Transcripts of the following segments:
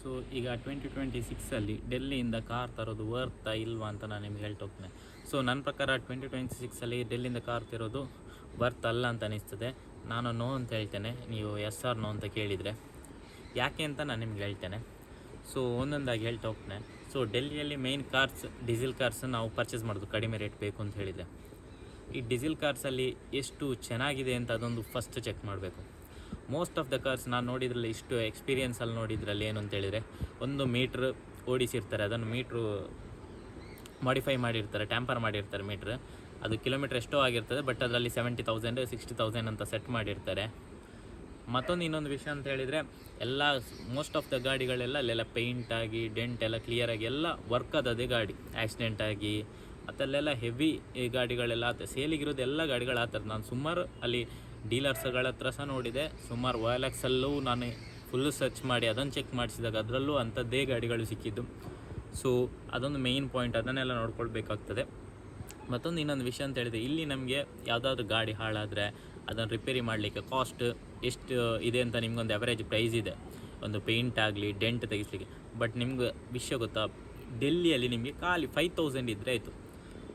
So ಈಗ 2026 ಡೆಲ್ಲಿಯಿಂದ car ತರೋದು ವರ್ತಾ ಇಲ್ವಾ ಅಂತ ನಾನು ನಿಮ್ಗೆ ಹೇಳ್ತಾ ಹೋಗ್ತೇನೆ. ಸೊ ನನ್ನ ಪ್ರಕಾರ 2026 ಡೆಲ್ಲಿಯಿಂದ ಕಾರ್ ತರೋದು ವರ್ತ್ ಅಲ್ಲ ಅಂತ ಅನಿಸ್ತದೆ. ನಾನು ನೋ ಅಂತ ಹೇಳ್ತೇನೆ, ನೀವು ಎಸ್ ಆರ್ ನೋ ಅಂತ ಕೇಳಿದರೆ. ಯಾಕೆ ಅಂತ ನಾನು ನಿಮ್ಗೆ ಹೇಳ್ತೇನೆ. ಸೊ ಒಂದೊಂದಾಗಿ ಹೇಳ್ತಾ ಹೋಗ್ತೇನೆ. ಸೊ ಡೆಲ್ಲಿಯಲ್ಲಿ ಮೇಯ್ನ್ ಕಾರ್ಸ್, ಡೀಸೆಲ್ ಕಾರ್ಸ್ ನಾವು ಪರ್ಚೇಸ್ ಮಾಡೋದು ಕಡಿಮೆ ರೇಟ್ ಬೇಕು ಅಂತ ಹೇಳಿದರೆ. ಈ ಡೀಸೆಲ್ ಕಾರ್ಸಲ್ಲಿ ಎಷ್ಟು ಚೆನ್ನಾಗಿದೆ ಅಂತ ಅದೊಂದು ಫಸ್ಟ್ ಚೆಕ್ ಮಾಡಬೇಕು. ಮೋಸ್ಟ್ ಆಫ್ ದ ಕಾರ್ಸ್ ನಾನು ನೋಡಿದ್ರಲ್ಲಿ, ಇಷ್ಟು ಎಕ್ಸ್ಪೀರಿಯನ್ಸಲ್ಲಿ ನೋಡಿದ್ರಲ್ಲಿ ಏನು ಅಂತೇಳಿದರೆ, ಒಂದು ಮೀಟ್ರ್ ಓಡಿಸಿರ್ತಾರೆ, ಅದನ್ನು ಮೀಟ್ರು ಮಾಡಿಫೈ ಮಾಡಿರ್ತಾರೆ, ಟ್ಯಾಂಪರ್ ಮಾಡಿರ್ತಾರೆ ಮೀಟ್ರ್. ಅದು ಕಿಲೋಮೀಟ್ರ್ ಎಷ್ಟೋ ಆಗಿರ್ತದೆ, ಬಟ್ ಅದರಲ್ಲಿ 70,000 60,000 ಅಂತ ಸೆಟ್ ಮಾಡಿರ್ತಾರೆ. ಮತ್ತೊಂದು ಇನ್ನೊಂದು ವಿಷಯ ಅಂತ ಹೇಳಿದರೆ, ಎಲ್ಲ ಮೋಸ್ಟ್ ಆಫ್ ದ ಗಾಡಿಗಳೆಲ್ಲ ಅಲ್ಲೆಲ್ಲ ಪೇಂಟ್ ಆಗಿ, ಡೆಂಟ್ ಎಲ್ಲ ಕ್ಲಿಯರಾಗಿ ಎಲ್ಲ ವರ್ಕ್ ಅದೇ ಗಾಡಿ. ಆಕ್ಸಿಡೆಂಟ್ ಆಗಿ ಮತ್ತಲ್ಲೆಲ್ಲ ಹೆವಿ ಗಾಡಿಗಳೆಲ್ಲ ಸೇಲಿಗಿರೋದು ಎಲ್ಲ ಗಾಡಿಗಳು ಆ ಥರ. ನಾನು ಸುಮಾರು ಅಲ್ಲಿ ಡೀಲರ್ಸ್ಗಳ ಹತ್ರ ಸಹ ನೋಡಿದೆ, ಸುಮಾರು OLXಲ್ಲೂ ನಾನು ಫುಲ್ಲು ಸರ್ಚ್ ಮಾಡಿ ಅದನ್ನು ಚೆಕ್ ಮಾಡಿಸಿದಾಗ ಅದರಲ್ಲೂ ಅಂಥದ್ದೇ ಗಾಡಿಗಳು ಸಿಕ್ಕಿದ್ದು. ಸೊ ಅದೊಂದು ಮೇಯ್ನ್ ಪಾಯಿಂಟ್, ಅದನ್ನೆಲ್ಲ ನೋಡ್ಕೊಳ್ಬೇಕಾಗ್ತದೆ. ಮತ್ತೊಂದು ಇನ್ನೊಂದು ವಿಷಯ ಅಂತ ಹೇಳಿದೆ, ಇಲ್ಲಿ ನಮಗೆ ಯಾವುದಾದ್ರೂ ಗಾಡಿ ಹಾಳಾದರೆ ಅದನ್ನು ರಿಪೇರಿ ಮಾಡಲಿಕ್ಕೆ ಕಾಸ್ಟ್ ಎಷ್ಟು ಇದೆ ಅಂತ ನಿಮ್ಗೊಂದು ಅವರೇಜ್ ಪ್ರೈಸ್ ಇದೆ, ಒಂದು ಪೇಂಟ್ ಆಗಲಿ ಡೆಂಟ್ ತೆಗಿಸ್ಲಿಕ್ಕೆ. ಬಟ್ ನಿಮ್ಗೆ ವಿಷಯ ಗೊತ್ತಾ, ಡೆಲ್ಲಿಯಲ್ಲಿ ನಿಮಗೆ ಖಾಲಿ 5,000 ಇದ್ದರೆ ಆಯಿತು,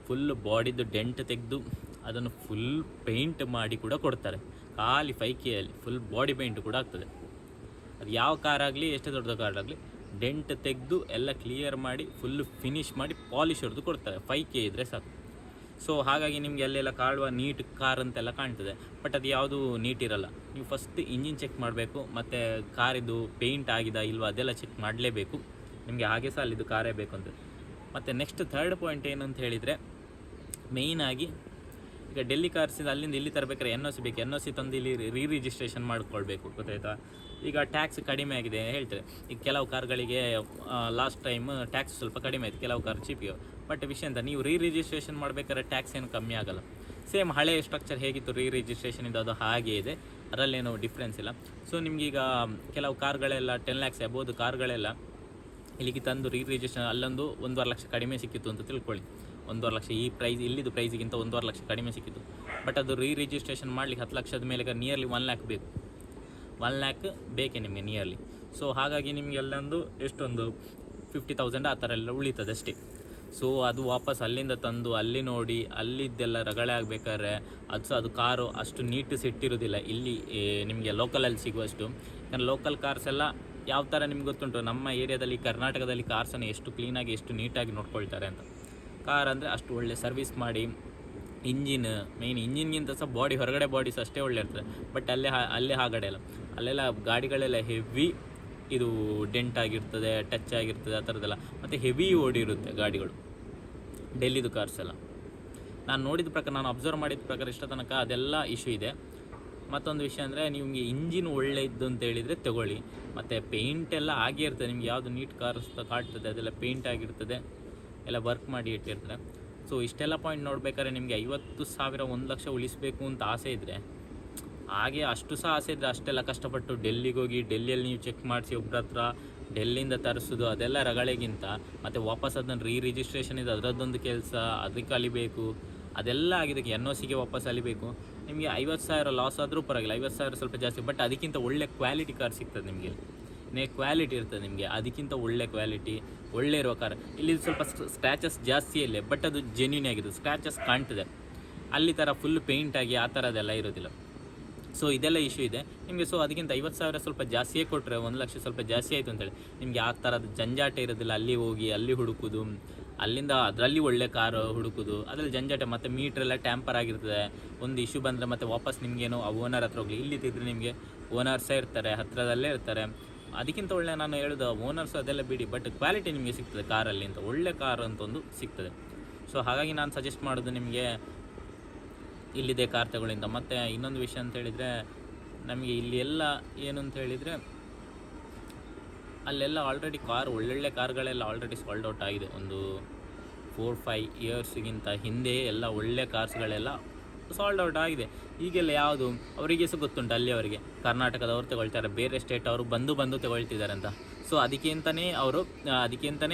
ಫುಲ್ ಬಾಡಿದು ಡೆಂಟ್ ತೆಗೆದು ಅದನ್ನು ಫುಲ್ ಪೇಂಟ್ ಮಾಡಿ ಕೂಡ ಕೊಡ್ತಾರೆ. ಖಾಲಿ 5Kಯಲ್ಲಿ ಫುಲ್ ಬಾಡಿ ಪೇಂಟ್ ಕೂಡ ಆಗ್ತದೆ. ಅದು ಯಾವ ಕಾರ್ ಆಗಲಿ, ಎಷ್ಟು ದೊಡ್ಡ ಕಾರ್ ಆಗಲಿ, ಡೆಂಟ್ ತೆಗೆದು ಎಲ್ಲ ಕ್ಲಿಯರ್ ಮಾಡಿ ಫುಲ್ಲು ಫಿನಿಷ್ ಮಾಡಿ ಪಾಲಿಶ್ ಹೊಡೆದು ಕೊಡ್ತಾರೆ. 5K ಇದ್ದರೆ ಸಾಕು. ಸೊ ಹಾಗಾಗಿ ನಿಮಗೆ ಅಲ್ಲೆಲ್ಲ ಕಾಡುವ ನೀಟ್ ಕಾರ್ ಅಂತೆಲ್ಲ ಕಾಣ್ತದೆ, ಬಟ್ ಅದು ಯಾವುದು ನೀಟ್ ಇರಲ್ಲ. ನೀವು ಫಸ್ಟ್ ಇಂಜಿನ್ ಚೆಕ್ ಮಾಡಬೇಕು, ಮತ್ತು ಕಾರಿದು ಪೇಂಟ್ ಆಗಿದೆ ಇಲ್ವಾ ಅದೆಲ್ಲ ಚೆಕ್ ಮಾಡಲೇಬೇಕು. ನಿಮಗೆ ಹಾಗೆ ಸಹ ಅಲ್ಲಿದ್ದು ಕಾರೇ ಬೇಕು ಅಂತ. ಮತ್ತು ನೆಕ್ಸ್ಟ್ ಥರ್ಡ್ ಪಾಯಿಂಟ್ ಏನು ಅಂತ ಹೇಳಿದರೆ, ಮೇಯ್ನಾಗಿ ಈಗ ಡೆಲ್ಲಿ ಕಾರ್ಸಿಂದ ಅಲ್ಲಿಂದ ಇಲ್ಲಿ ತರಬೇಕಾದ್ರೆ NOC ಬೇಕು. NOC ತಂದು ಇಲ್ಲಿ ರಿಜಿಸ್ಟ್ರೇಷನ್ ಮಾಡ್ಕೊಳ್ಬೇಕು, ಗೊತ್ತಾಯ್ತಾ. ಈಗ ಟ್ಯಾಕ್ಸ್ ಕಡಿಮೆ ಆಗಿದೆ ಹೇಳ್ತಾರೆ. ಈಗ ಕೆಲವು ಕಾರ್ಗಳಿಗೆ ಲಾಸ್ಟ್ ಟೈಮ್ ಟ್ಯಾಕ್ಸ್ ಸ್ವಲ್ಪ ಕಡಿಮೆ ಆಯಿತು, ಕೆಲವು ಕಾರ್ ಚೀಪಿಗೆ. ಬಟ್ ವಿಷಯ ಅಂತ, ನೀವು ರಿಜಿಸ್ಟ್ರೇಷನ್ ಮಾಡಬೇಕಾದ್ರೆ ಟ್ಯಾಕ್ಸ್ ಏನು ಕಮ್ಮಿ ಆಗೋಲ್ಲ. ಸೇಮ್ ಹಳೆಯ ಸ್ಟ್ರಕ್ಚರ್ ಹೇಗಿತ್ತು ರಿಜಿಸ್ಟ್ರೇಷನ್ ಇದು, ಅದು ಹಾಗೇ ಇದೆ, ಅದರಲ್ಲೇನು ಡಿಫ್ರೆನ್ಸ್ ಇಲ್ಲ. ಸೊ ನಿಮಗೀಗ ಕೆಲವು ಕಾರ್ಗಳೆಲ್ಲ 10 lakhs ಅಬೋದು ಕಾರ್ಗಳೆಲ್ಲ ಇಲ್ಲಿಗೆ ತಂದು ರಿಜಿಸ್ಟ್ರೇಷನ್ ಅಲ್ಲೊಂದು 1.5 ಲಕ್ಷ ಕಡಿಮೆ ಸಿಕ್ಕಿತ್ತು ಅಂತ ತಿಳ್ಕೊಳ್ಳಿ. 1.5 ಲಕ್ಷ ಈ ಪ್ರೈಸ್, ಇಲ್ಲಿದ್ದು ಪ್ರೈಸಿಗಿಂತ 1.5 ಲಕ್ಷ ಕಡಿಮೆ ಸಿಕ್ಕಿತ್ತು. ಬಟ್ ಅದು ರಿಜಿಸ್ಟ್ರೇಷನ್ ಮಾಡಲಿಕ್ಕೆ 10 ಲಕ್ಷದ ಮೇಲೆ ನಿಯರ್ಲಿ 1 lakh ಬೇಕು. 1 lakh ಬೇಕೇ ನಿಮಗೆ ನಿಯರ್ಲಿ. ಸೊ ಹಾಗಾಗಿ ನಿಮಗೆ ಅಲ್ಲೊಂದು ಎಷ್ಟೊಂದು 50,000 ಆ ಥರ ಎಲ್ಲ ಉಳಿತದೆ ಅಷ್ಟೇ. ಸೊ ಅದು ವಾಪಸ್ ಅಲ್ಲಿಂದ ತಂದು ಅಲ್ಲಿ ನೋಡಿ ಅಲ್ಲಿದ್ದೆಲ್ಲ ರಗಳೆ ಆಗಬೇಕಾದ್ರೆ ಅದು ಕಾರು ಅಷ್ಟು ನೀಟ್ ಸಿಟ್ಟಿರೋದಿಲ್ಲ ಇಲ್ಲಿ ನಿಮಗೆ ಲೋಕಲಲ್ಲಿ ಸಿಗುವಷ್ಟು. ಯಾಕಂದರೆ ಲೋಕಲ್ ಕಾರ್ಸ್ ಎಲ್ಲ ಯಾವ ಥರ ನಿಮ್ಗೆ ಗೊತ್ತುಂಟು, ನಮ್ಮ ಏರಿಯಾದಲ್ಲಿ ಕರ್ನಾಟಕದಲ್ಲಿ ಕಾರ್ಸನ್ನು ಎಷ್ಟು ಕ್ಲೀನಾಗಿ ಎಷ್ಟು ನೀಟಾಗಿ ನೋಡ್ಕೊಳ್ತಾರೆ ಅಂತ. ಕಾರ್ ಅಂದರೆ ಅಷ್ಟು ಒಳ್ಳೆ ಸರ್ವಿಸ್ ಮಾಡಿ, ಇಂಜಿನ್ ಮೇಯ್ನ್ ಇಂಜಿನ್ಗಿಂತ ಸಹ ಬಾಡಿ, ಹೊರಗಡೆ ಬಾಡೀಸ್ ಅಷ್ಟೇ ಒಳ್ಳೆ ಇರ್ತದೆ. ಬಟ್ ಅಲ್ಲೇ ಹಾಗಡೆ ಅಲ್ಲ, ಅಲ್ಲೆಲ್ಲ ಗಾಡಿಗಳೆಲ್ಲ ಹೆವಿ ಇದು ಡೆಂಟ್ ಆಗಿರ್ತದೆ, ಟಚ್ ಆಗಿರ್ತದೆ, ಆ ಥರದ್ದೆಲ್ಲ. ಮತ್ತು ಹೆವಿ ಓಡಿರುತ್ತೆ ಗಾಡಿಗಳು ಡೆಲ್ಲಿದು ಕಾರ್ಸ್ ಎಲ್ಲ. ನಾನು ನೋಡಿದ ಪ್ರಕಾರ, ನಾನು ಅಬ್ಸರ್ವ್ ಮಾಡಿದ ಪ್ರಕಾರ ಇಷ್ಟ ತನಕ ಅದೆಲ್ಲ ಇಶ್ಯೂ ಇದೆ. ಮತ್ತೊಂದು ವಿಷಯ ಅಂದರೆ, ನಿಮಗೆ ಇಂಜಿನ್ ಒಳ್ಳೆ ಇದ್ದು ಅಂತ ಹೇಳಿದರೆ ತಗೊಳ್ಳಿ. ಮತ್ತು ಪೇಂಟ್ ಎಲ್ಲ ಆಗೇ ಇರ್ತದೆ, ನಿಮ್ಗೆ ಯಾವುದು ನೀಟ್ ಕಾರ್ಸ್ ಕಾಣ್ತದೆ ಅದೆಲ್ಲ ಪೇಂಟ್ ಆಗಿರ್ತದೆ, ಎಲ್ಲ ವರ್ಕ್ ಮಾಡಿ ಇಟ್ಟಿರ್ತಾರೆ. ಸೊ ಇಷ್ಟೆಲ್ಲ ಪಾಯಿಂಟ್ ನೋಡ್ಬೇಕಾದ್ರೆ ನಿಮಗೆ 50,000 1 ಲಕ್ಷ ಉಳಿಸಬೇಕು ಅಂತ ಆಸೆ ಇದ್ದರೆ, ಹಾಗೆ ಅಷ್ಟು ಸಹ ಆಸೆ ಇದ್ದರೆ ಅಷ್ಟೆಲ್ಲ ಕಷ್ಟಪಟ್ಟು ಡೆಲ್ಲಿಗೆ ಹೋಗಿ ಡೆಲ್ಲಿಯಲ್ಲಿ ನೀವು ಚೆಕ್ ಮಾಡಿಸಿ ಒಬ್ಬರ ಹತ್ರ ಡೆಲ್ಲಿಯಿಂದ ತರಿಸೋದು ಅದೆಲ್ಲ ರಗಳೆಗಿಂತ, ಮತ್ತು ವಾಪಸ್ ಅದನ್ನು ರಿಜಿಸ್ಟ್ರೇಷನ್ ಇದೆ ಅದರದ್ದೊಂದು ಕೆಲಸ, ಅದಕ್ಕೆ ಅಲಿಬೇಕು, ಅದೆಲ್ಲ ಆಗಿದ್ದಕ್ಕೆ NOCಗೆ ವಾಪಸ್ ಅಲಿಬೇಕು. ನಿಮಗೆ 50,000 ಲಾಸ್ ಆದರೂ ಪರವಾಗಿಲ್ಲ, 50,000 ಸ್ವಲ್ಪ ಜಾಸ್ತಿ. ಬಟ್ ಅದಕ್ಕಿಂತ ಒಳ್ಳೆ ಕ್ವಾಲಿಟಿ ಕಾರ್ ಸಿಗ್ತದೆ ನಿಮಗೆ. ಕ್ವಾಲಿಟಿ ಇರ್ತದೆ ನಿಮಗೆ, ಅದಕ್ಕಿಂತ ಒಳ್ಳೆ ಕ್ವಾಲಿಟಿ ಒಳ್ಳೆ ಇರೋ ಕಾರ್. ಇಲ್ಲಿ ಸ್ವಲ್ಪ ಸ್ಕ್ರ್ಯಾಚಸ್ ಜಾಸ್ತಿ ಇಲ್ಲೇ, ಬಟ್ ಅದು ಜೆನ್ಯೂನ್ ಆಗಿರುತ್ತೆ, ಸ್ಕ್ರ್ಯಾಚಸ್ ಕಾಣ್ತದೆ. ಅಲ್ಲಿ ಥರ ಫುಲ್ ಪೇಂಟ್ ಆಗಿ ಆ ಥರದ್ದೆಲ್ಲ ಇರೋದಿಲ್ಲ. ಸೊ ಇದೆಲ್ಲ ಇಶ್ಯೂ ಇದೆ ನಿಮಗೆ. ಸೊ ಅದಕ್ಕಿಂತ 50,000 ಸ್ವಲ್ಪ ಜಾಸ್ತಿಯೇ ಕೊಟ್ಟರೆ, 1 ಲಕ್ಷ ಸ್ವಲ್ಪ ಜಾಸ್ತಿ ಆಯಿತು ಅಂತೇಳಿ ನಿಮಗೆ ಆ ಥರದ ಜಂಜಾಟ ಇರೋದಿಲ್ಲ. ಅಲ್ಲಿ ಹೋಗಿ ಅಲ್ಲಿ ಹುಡುಕೋದು, ಅಲ್ಲಿಂದ ಅದರಲ್ಲಿ ಒಳ್ಳೆ ಕಾರು ಹುಡುಕೋದು, ಅದರಲ್ಲಿ ಜಂಜಾಟ. ಮತ್ತು ಮೀಟ್ರೆಲ್ಲ ಟ್ಯಾಂಪರ್ ಆಗಿರ್ತದೆ, ಒಂದು ಇಶ್ಯೂ ಬಂದರೆ ಮತ್ತೆ ವಾಪಸ್ ನಿಮಗೇನು ಆ ಓನರ್ ಹತ್ರ ಹೋಗಲಿ. ಇಲ್ಲಿ ತಿದ್ದರೆ ನಿಮಗೆ ಓನರ್ಸೇ ಇರ್ತಾರೆ, ಹತ್ತಿರದಲ್ಲೇ ಇರ್ತಾರೆ. ಅದಕ್ಕಿಂತ ಒಳ್ಳೆ ನಾನು ಹೇಳೋದು ಓನರ್ಸ್ ಅದೆಲ್ಲ ಬಿಡಿ, ಬಟ್ ಕ್ವಾಲಿಟಿ ನಿಮಗೆ ಸಿಗ್ತದೆ ಕಾರಲ್ಲಿ ಅಂತ, ಒಳ್ಳೆ ಕಾರು ಅಂತ ಒಂದು ಸಿಗ್ತದೆ. ಸೊ ಹಾಗಾಗಿ ನಾನು ಸಜೆಸ್ಟ್ ಮಾಡೋದು ನಿಮಗೆ ಇಲ್ಲಿದೆ ಕಾರ್ ತಗೊಳ್ಳಿಂದ. ಮತ್ತು ಇನ್ನೊಂದು ವಿಷಯ ಅಂತ ಹೇಳಿದರೆ, ನಮಗೆ ಇಲ್ಲಿ ಎಲ್ಲ ಏನು ಅಂತ ಹೇಳಿದರೆ, ಅಲ್ಲೆಲ್ಲ ಆಲ್ರೆಡಿ ಕಾರ್ ಒಳ್ಳೊಳ್ಳೆ ಕಾರ್ಗಳೆಲ್ಲ ಆಲ್ರೆಡಿ ಸಾಲ್ಡ್ ಔಟ್ ಆಗಿದೆ. ಒಂದು 4-5 ಇಯರ್ಸ್ಗಿಂತ ಹಿಂದೆ ಎಲ್ಲ ಒಳ್ಳೆ ಕಾರ್ಸ್ಗಳೆಲ್ಲ ಸಾಲ್ಡ್ ಔಟ್ ಆಗಿದೆ. ಈಗೆಲ್ಲ ಯಾವುದು ಅವರಿಗೆ ಸಹ ಗೊತ್ತುಂಟು, ಅಲ್ಲಿ ಅವರಿಗೆ ಕರ್ನಾಟಕದವ್ರು ತಗೊಳ್ತಾರೆ, ಬೇರೆ ಸ್ಟೇಟ್ ಅವರು ಬಂದು ತಗೊಳ್ತಿದ್ದಾರೆ ಅಂತ. ಸೊ ಅದಕ್ಕೆ ಅಂತಲೇ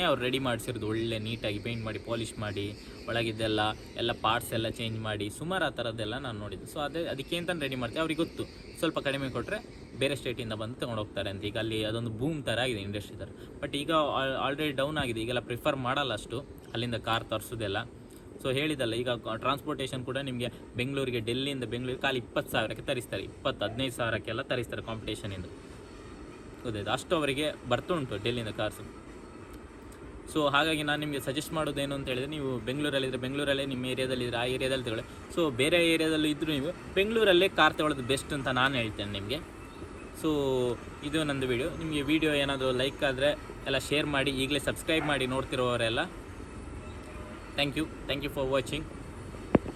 ಅವ್ರು ರೆಡಿ ಮಾಡಿಸಿರೋದು, ಒಳ್ಳೆ ನೀಟಾಗಿ ಪೇಂಟ್ ಮಾಡಿ ಪಾಲಿಷ್ ಮಾಡಿ ಒಳಗಿದ್ದೆಲ್ಲ ಪಾರ್ಟ್ಸ್ ಎಲ್ಲ ಚೇಂಜ್ ಮಾಡಿ ಸುಮಾರು ಆ ಥರದ್ದೆಲ್ಲ ನಾನು ನೋಡಿದ್ದು. ಸೊ ಅದಕ್ಕೆ ಅಂತಲೇ ರೆಡಿ ಮಾಡ್ತೀವಿ. ಅವ್ರಿಗೆ ಗೊತ್ತು ಸ್ವಲ್ಪ ಕಡಿಮೆ ಕೊಟ್ಟರೆ ಬೇರೆ ಸ್ಟೇಟಿಂದ ಬಂದು ತೊಗೊಂಡು ಹೋಗ್ತಾರೆ ಅಂತ. ಈಗ ಅಲ್ಲಿ ಅದೊಂದು ಬೂಮ್ ಥರ ಆಗಿದೆ ಇಂಡಸ್ಟ್ರಿ ಥರ. ಬಟ್ ಈಗ ಆಲ್ರೆಡಿ ಡೌನ್ ಆಗಿದೆ, ಈಗೆಲ್ಲ ಪ್ರಿಫರ್ ಮಾಡಲ್ಲ ಅಷ್ಟು ಅಲ್ಲಿಂದ ಕಾರ್ ತರಿಸೋದೆಲ್ಲ. ಸೊ ಹೇಳಿದಲ್ಲ, ಈಗ ಟ್ರಾನ್ಸ್ಪೋರ್ಟೇಷನ್ ಕೂಡ ನಿಮಗೆ ಬೆಂಗಳೂರಿಗೆ, ಡೆಲ್ಲಿಯಿಂದ ಬೆಂಗಳೂರಿಗೆ ಖಾಲಿ 20,000ಕ್ಕೆ ತರಿಸ್ತಾರೆ, 15,000ಕ್ಕೆಲ್ಲ ತರಿಸ್ತಾರೆ ಕಾಂಪಿಟೇಷನಿಂದ. ಗೊತ್ತಾಯ್ತು, ಅಷ್ಟು ಅವರಿಗೆ ಬರ್ತುಂಟು ಡೆಲ್ಲಿಯಿಂದ ಕಾರ್ಸು. ಸೊ ಹಾಗಾಗಿ ನಾನು ನಿಮಗೆ ಸಜೆಸ್ಟ್ ಮಾಡೋದೇನು ಅಂತ ಹೇಳಿದರೆ, ನೀವು ಬೆಂಗಳೂರಲ್ಲಿದ್ದರೆ ಬೆಂಗಳೂರಲ್ಲೇ, ನಿಮ್ಮ ಏರಿಯಾದಲ್ಲಿದ್ದರೆ ಆ ಏರಿಯಾದಲ್ಲಿ ತಗೊಳ್ಳಿ. ಸೊ ಬೇರೆ ಏರಿಯಾದಲ್ಲೂ ಇದ್ದರೂ ನೀವು ಬೆಂಗಳೂರಲ್ಲೇ ಕಾರ್ ತಗೊಳ್ಳೋದು ಬೆಸ್ಟ್ ಅಂತ ನಾನು ಹೇಳ್ತೇನೆ ನಿಮಗೆ. ಸೊ ಇದು ನಂದು ವಿಡಿಯೋ. ನಿಮಗೆ ವಿಡಿಯೋ ಏನಾದರೂ ಲೈಕ್ ಆದರೆ ಎಲ್ಲ ಶೇರ್ ಮಾಡಿ, ಈಗಲೇ ಸಬ್ಸ್ಕ್ರೈಬ್ ಮಾಡಿ ನೋಡ್ತಿರೋವರೆಲ್ಲ. Thank you for watching.